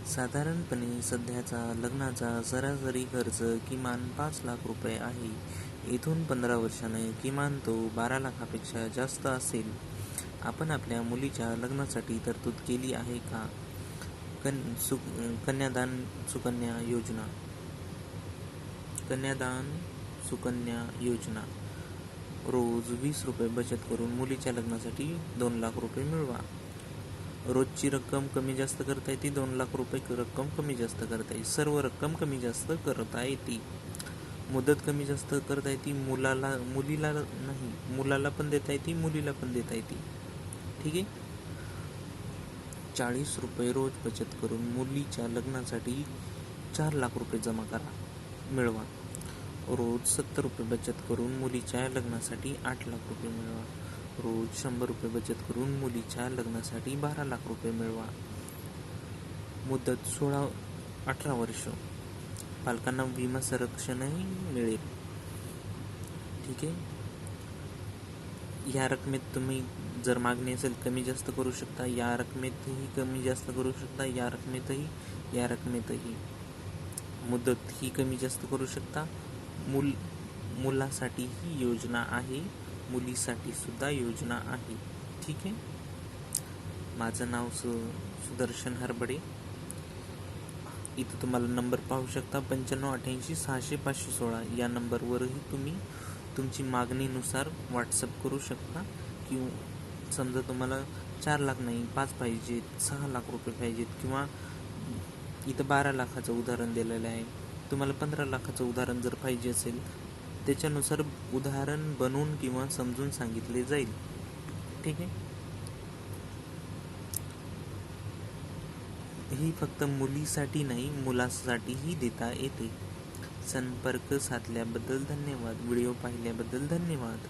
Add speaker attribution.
Speaker 1: साधारणपणे सध्याचा लग्नाचा सरासरी खर्च किमान 5 लाख रुपये आहे. इथून 15 वर्षांनी किमान तो 12 लाखापेक्षा जास्त असेल. आपण आपल्या मुलीच्या लग्नासाठी तरतूद केली आहे का? कन्यादान सुकन्या योजना. कन्यादान सुकन्या योजना. रोज 20 रुपये बचत करून मुलीच्या लग्नासाठी 2 लाख रुपये मिळवा. रोजची रक्कम कमी जास्त करता येते. 2 लाख रुपये रक्कम कमी जास्त करता येते. सर्व रक्कम कमी जास्त करता येते. मुदत कमी जास्त करता येते. मुलीला नाही, मुलाला पण देता येते, मुलीला पण देता येते. ठीक आहे. 40 रुपये रोज बचत करून मुलीच्या लग्नासाठी 4 लाख रुपये जमा करा, मिळवा. रोज 70 रुपये बचत करून मुलीच्या लग्नासाठी 8 लाख रुपये मिळवा. रोज 100 रुपये बचत करून मुलीच्या लग्नासाठी 12 लाख रुपये मिळवा. मुदत 18 वर्ष. पालकांना विमा संरक्षणही मिळेल. ठीक आहे. या रकमेत तुम्ही जर मागणी असेल कमी जास्त करू शकता. या रकमेतही कमी जास्त करू शकता. या रकमेतही मुदत ही कमी जास्त करू शकता. मुलासाठी ही योजना आहे, मुलीसाठी सुद्धा योजना आहे. ठीक आहे. माझं नाव सुदर्शन हरबडे. इथं तुम्हाला नंबर पाहू शकता 9588 600 516. या नंबरवरही तुम्ही तुमची मागणीनुसार व्हॉट्सअप करू शकता. किंवा समजा तुम्हाला 4 लाख नाही 5 पाहिजेत, 6 लाख रुपये पाहिजेत, किंवा इथं 12 लाखाचं उदाहरण दिलेलं आहे, तुम्हाला 15 लाखाचं उदाहरण जर पाहिजे असेल त्याच्यानुसार उदाहरण बनवून किंवा समजून सांगितले जाईल. ठीक आहे. ही फक्त मुलीसाठी नाही, मुलासाठीही देता येते. संपर्क साधल्याबद्दल धन्यवाद. व्हिडिओ पाहिल्याबद्दल धन्यवाद.